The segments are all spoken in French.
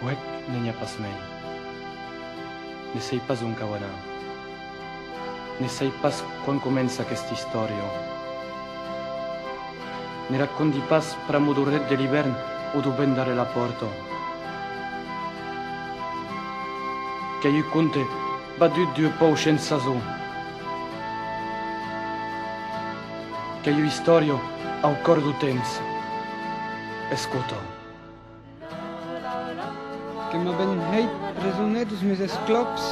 Huec n'en pas mai. N'essaye pas un cawana. N'essaye pas quan comença aquesta història. Ne racconti pas per modoret de l'hivern o du vendare la porta. Que io conte va dut due pou senza zo. Que io història au cor du temps. Escuta. Que me ben heit presoner dos meus esclops.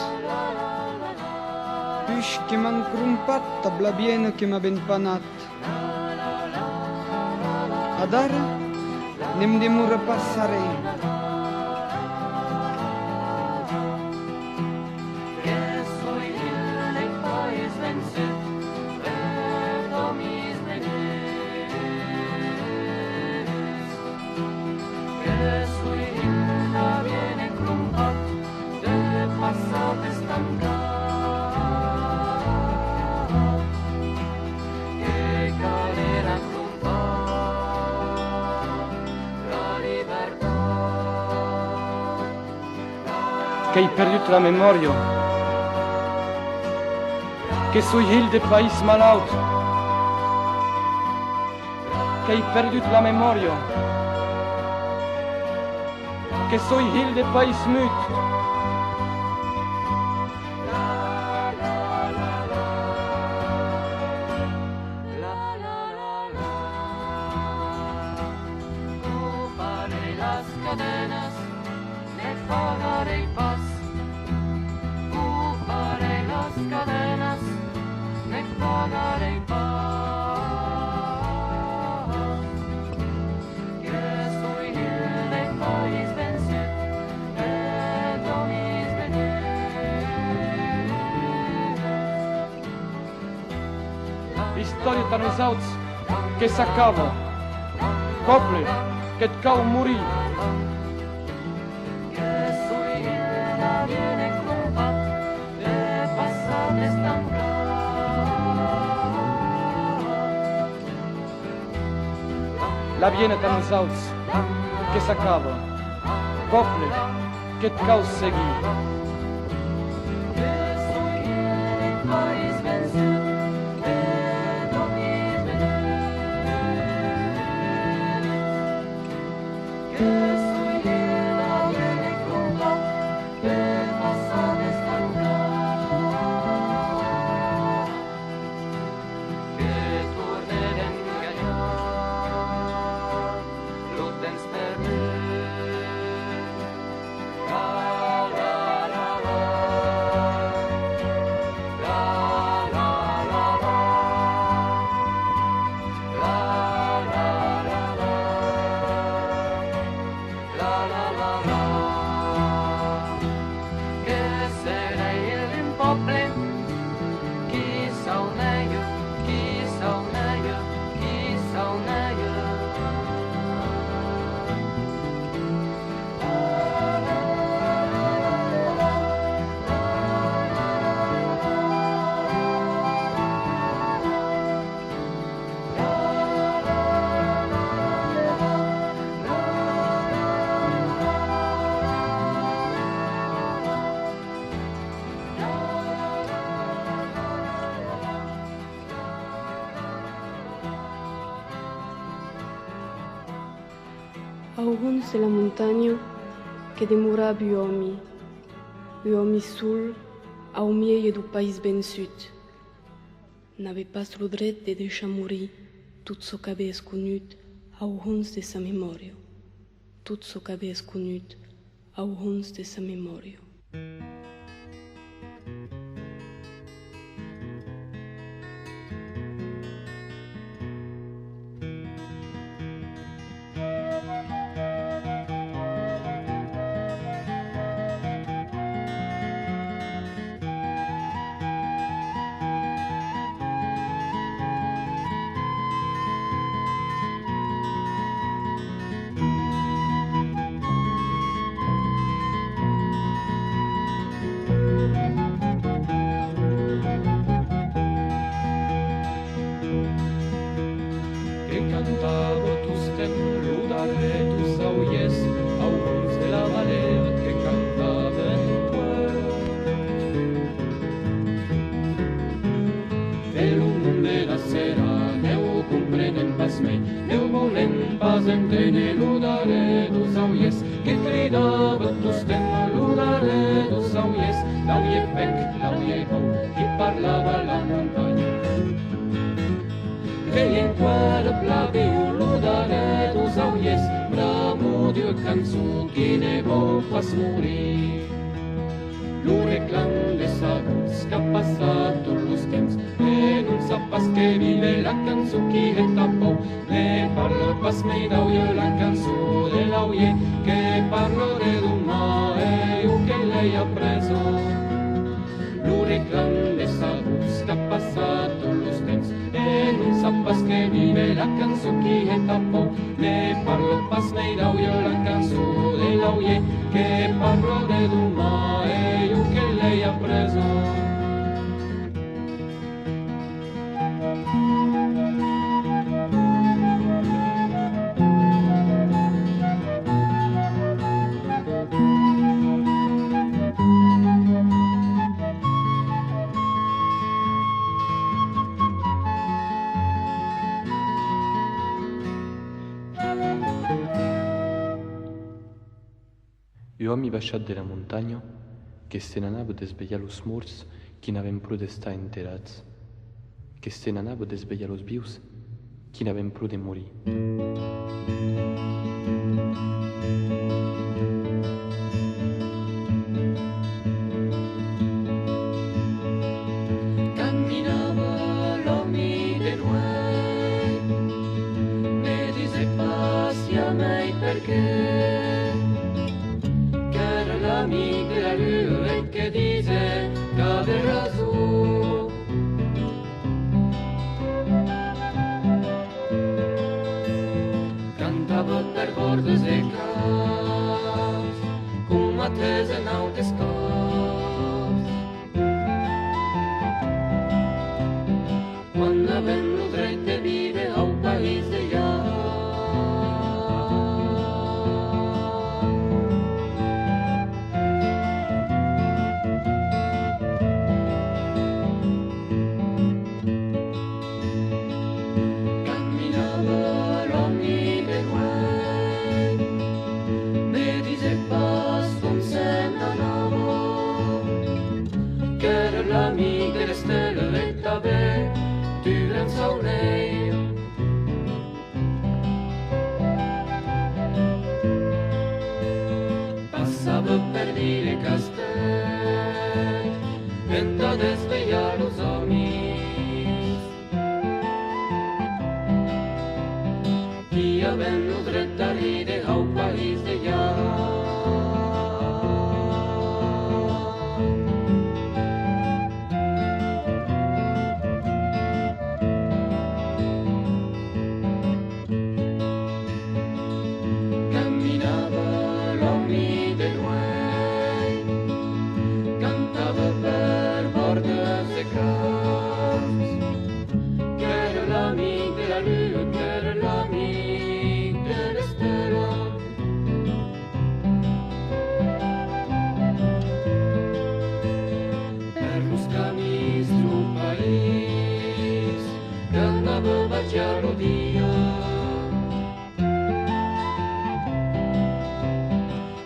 Puix que m'han crumpat ab la biena que m'ha ben panat. Adara nem demora passare. Che hai perduto la memoria, che sui hill del paese malaut, che hai perduto la memoria, che sui hill del paese mut. L'història de nosaltres que s'acaba, poble que et cau morir. La viene de nosaltres que s'acaba, poble que et cau seguir. Augun c'est la montagne que demora uomi sul au milieu du país ben sud. N'avait pas le droit de deixar morir tout ce qu'avait connu auguns de sa mémoire. Tout ce qu'avait connu auguns de sa mémoire. zentene ludare du sauies, che gridava tu stemma ludare du sauies, lauie pec, lauie ho, chi parlava la montagna. Che in quella plavi ludare du sauies, bramo Dio canzun chi ne vo pas muri. L'ure clan sabuts che ha passato lo temps e non sa pas che vive la canzone chi è tappo ne parlo pas me da io la canzone dell'auie che parlo de domani e io che lei ha preso l'ure clan sabuts che ha passato lo temps e non sa pas che vive la canzone chi è tappo ne parlo pas me da io la canzone dell'auie che parlo de domani e io che lei ha preso. Io mi baixat de la muntanya, que se n'anava desvetllar los morts qui n'havem prou d'estar enterrats, que se n'anava desvetllar los vius qui n'havem prou de morir. Camminava l'uomo de nuovo, ne dice passi a me perché l'amico della lue che dice che verrà su. Cantava per bordes e caos, come attese naute scors. Quando avem lo dret de vive a un país de llars. Passava per dire castell, venta desvegliar los homes, qui avem lo dret a ride a un país de llar. Chiaro dia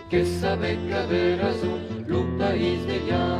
che sabe que haver su lo país de ya.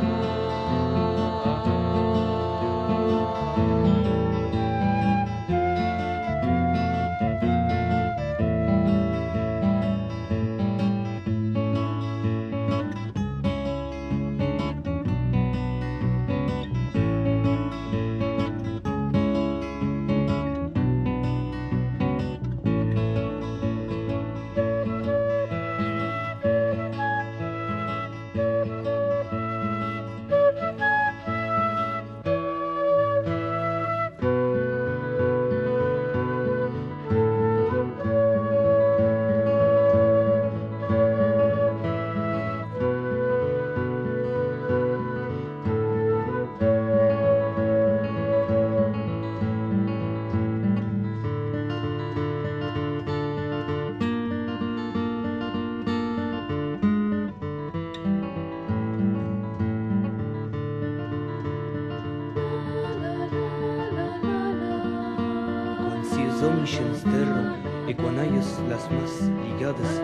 Homens se enterram e e quan haies las mas ligades,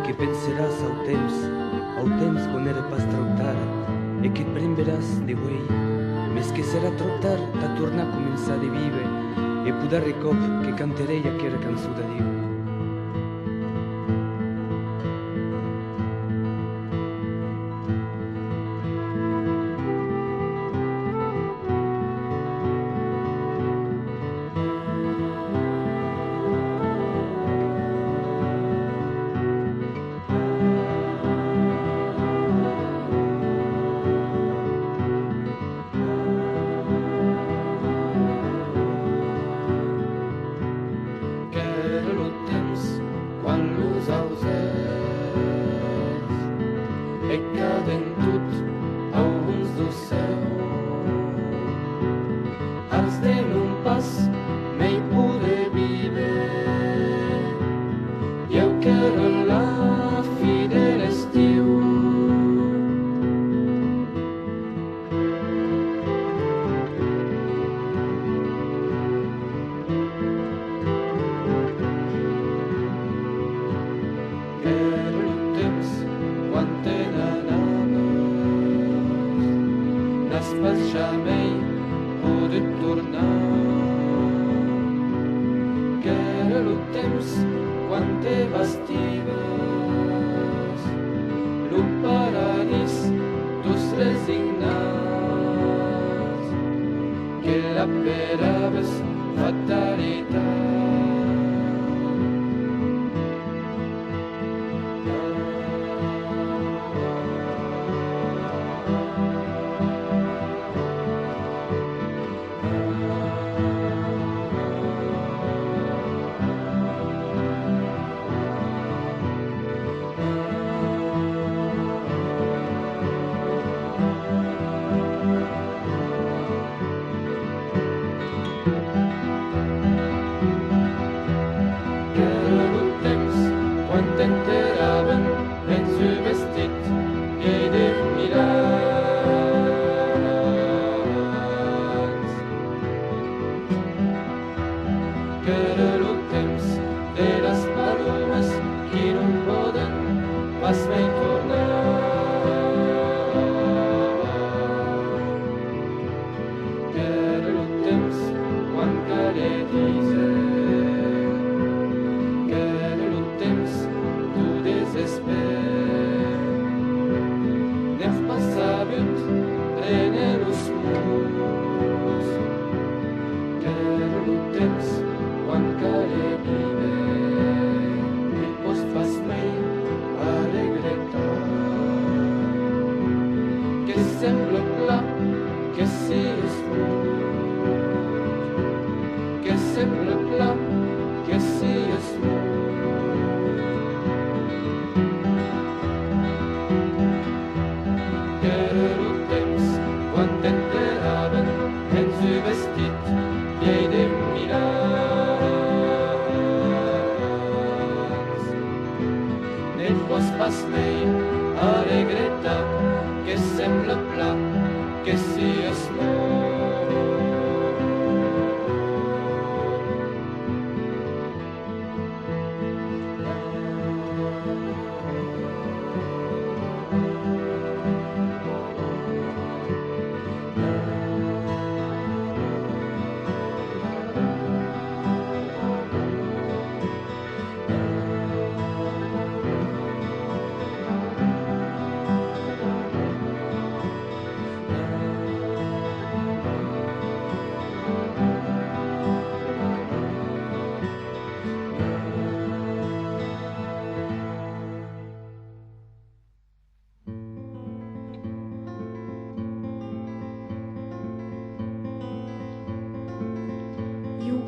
que pensaràs au temps quan era pas trop tard, e que et premberàs de uei, mes que serà trop tard de tornar a començar de viure, e podar recop que cantarei aquera cançó d'adiu.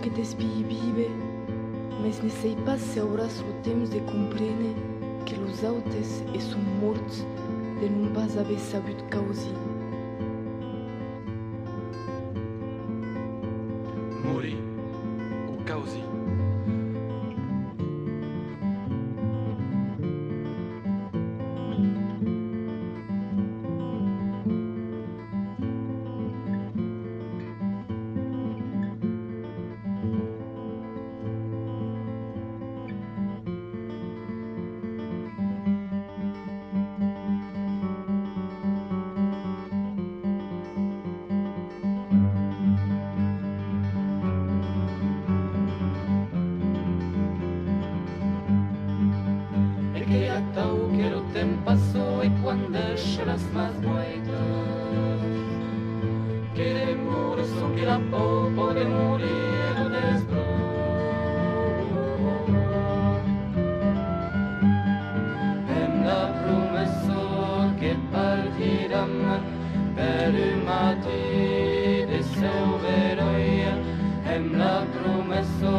Que t'espie vive, mas ne sei pas se hauràs lo temps de comprendre que los autes e son morts de non pas haver sabut causi. Morir, o causi. las más buenas. Que de muros son que la popo de morir o despro. La promesso che partiram per il mati de seu veroia. La promesso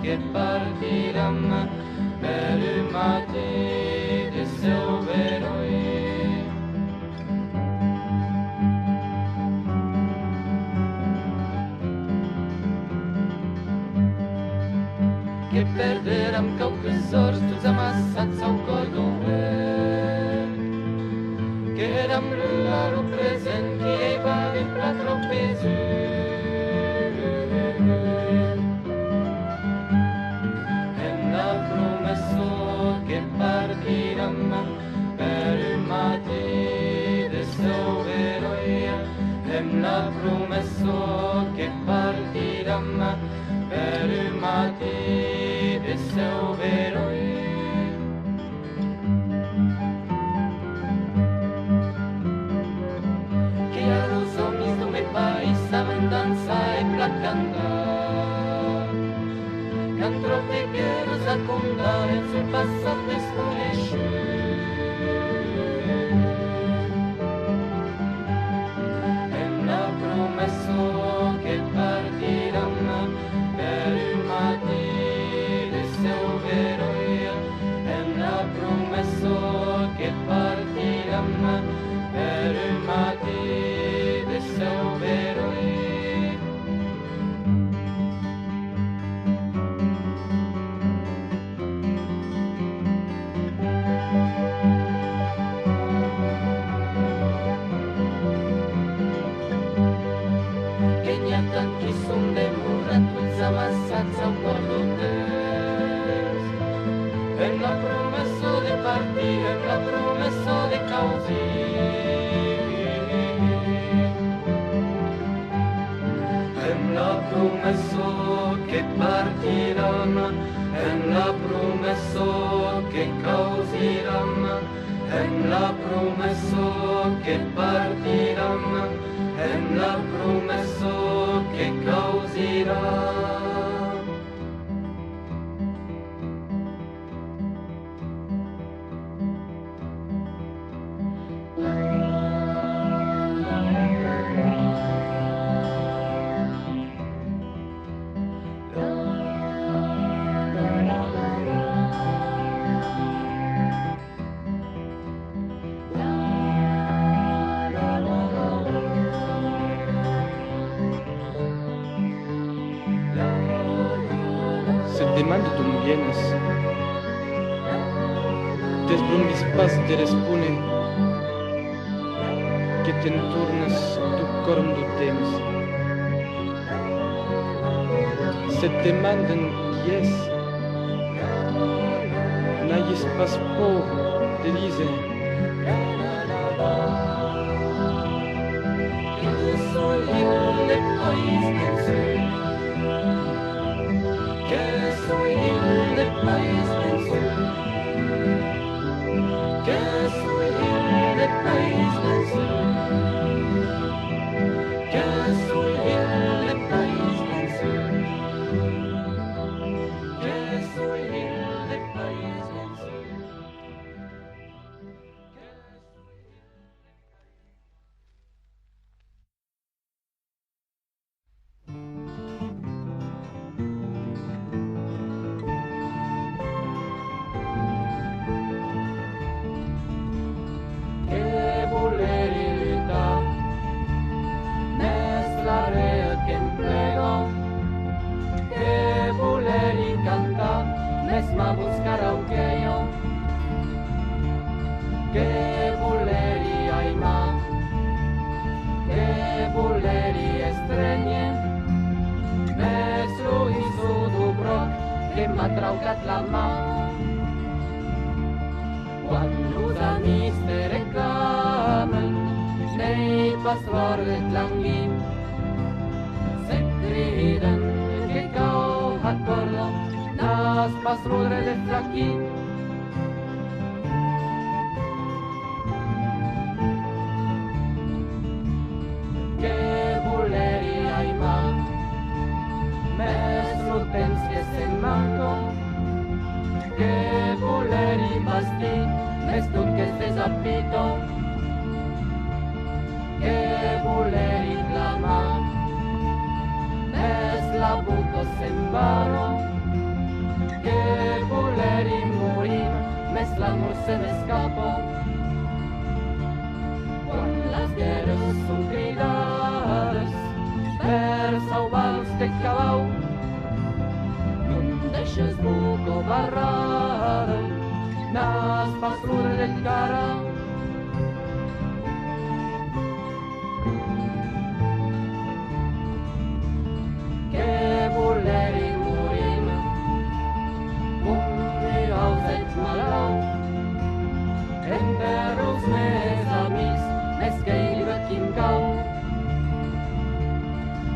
che partiram per il mati de seu veroia. Che perderam qualques hores tots amassats al cordó. Que eram rullar o present que ei va de plat tropezu. La promesso che partiram per il mati de seu veroia. La promesso che partiram per il mati de seu veroia. Que a los homes do meu país sabem dançar e pra cantar. Canto de guerras a contar em seu passado escurecido. La promesso che partiram per il mati de seu veroia. La promesso che partiram per il mati de seu veroia. Que n'hi ha tant qui són demorats, tots amassats al cordoters. En la promessa de partir, en la promessa de causir. En la promessa que partiran, en la promessa que causiran, en la promessa que partiran, en la promessa che causirà. Demanda d'on vienes. Desbrun mis pas de respone que te'n tornes du corm du temps. Se't demanden qui és. N'hagis pas por de dizer. Que soy hijo del país del sur. Que soy hijo del país del sur. Que soy hijo del país del sur. Que soy hijo del país del sur. Que soy hijo del país del sur. Ma buscar auqueio che voleri aima che voleri estregne mes lo hizo du broc che m'ha traucat la mà quan los amics te reclamen nei pastor reclangui se criden che cau accordo nas pastrudre de flaqui sapito che voleri clamar, mes la buco sembaro, che voleri morir, mes l'amor se me escapó. Quan las guerres son cridades per salvar-los de cabau, no deixes buco barrada, nas pas l'ura del cara. Che voleri morir, come auset malau, enver els meus amics, mes que hi vetim cau.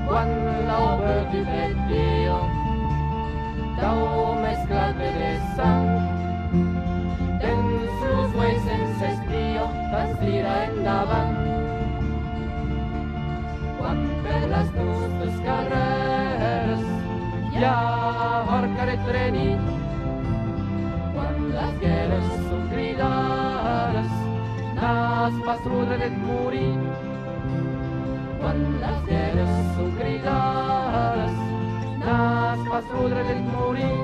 Quan l'obra du pedio, tau mesclate de sang, tens los uells sense estrio, vas tira endavant. Quan per les nostres carreres hi ha horca de treni, quan les guerres són cridades, nas pas l'ordre de morir. Quan les guerres són cridades, nas pas l'ordre de morir.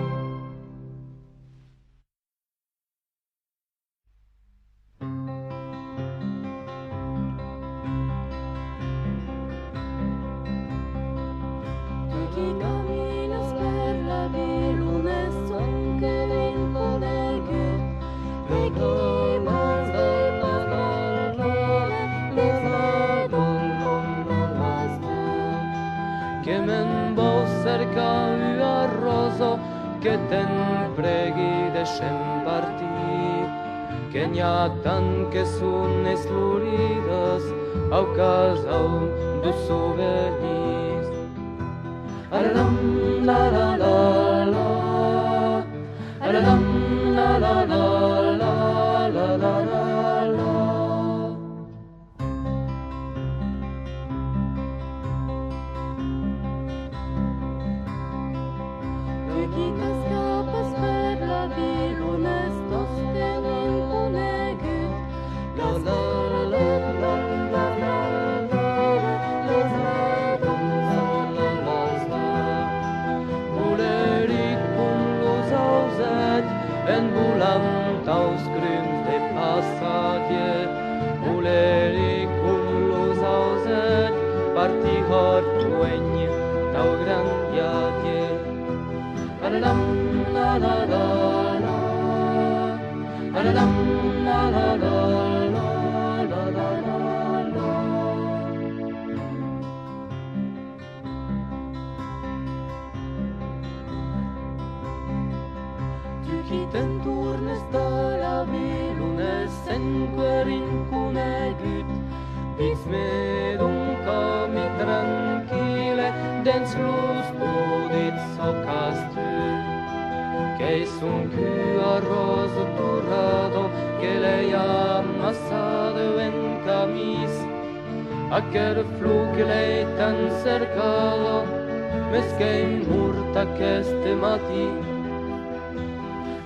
Qui caminas per la vil unes son que l'inconegut, e qui mans del pastor les adon non basta. Que men vos cerca u arroso, que ten pregui deixem partir, que n'hi ha tant que són eslorides au casau du souvenirs. Aladam la la la la, aladam la la la la la la la la. E qui t'escapes per la vil unes dos que l'inconegut, La la la la la la la, les adons la la la. Voleric cum los auset, en volant aus grüns de passadie. Voleric cum los auset, parti hort lueny, tau gran viatge. Aladam la la la la, aladam la la la la la la la la. Tu qui t'entournes de la vil unes enquer inconegut, dis-me d'un camí tranquil·le dins los podits socas tu, que és un cul arroz torrado que le ha amassado en camis, aquel flor que le tan cercado, mes que immorta aquest matí.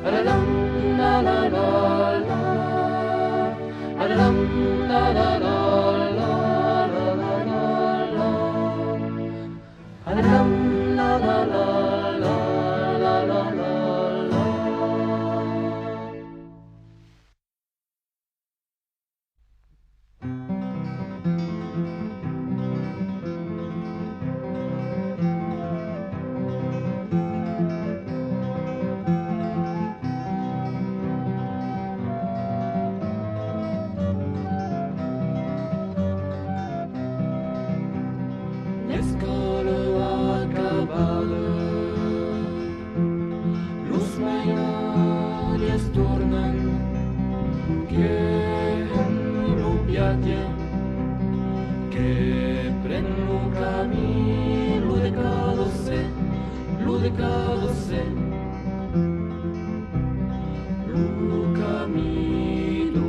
Aladam la la la la, aladam la la la la la la la la, aladam la la la la la la la la. L'escola acabada, los mainadies tornen, que en lo viatge, que pren lo camí, lo de cada set, lo de cada set. Lo camí do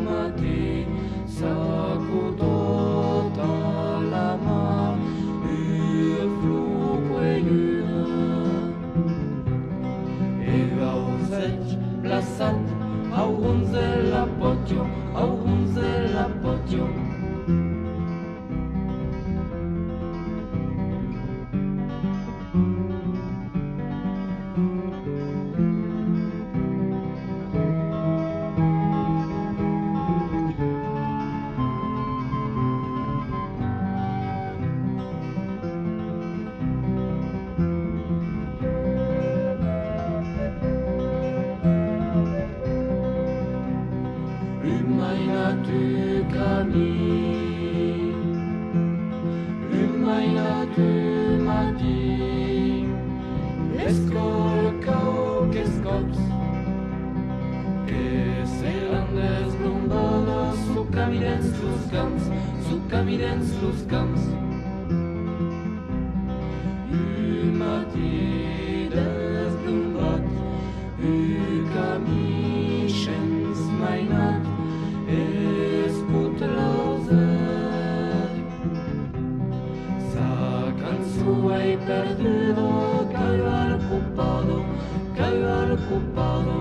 matí, saco tota la mà, plaçat a un de l'apotio Escolcau que escops, que seran deslumbrados, su caminens los camps. Matí deslumbrat, camixens mainat, escutrauser. Sa cançó hai perdido, caiu al ocupado.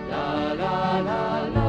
La la la la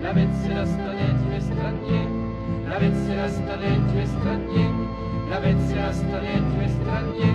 la vet serà stalet més estranger, la vet serà stalet més estranger, la vet serà stalet més estranger.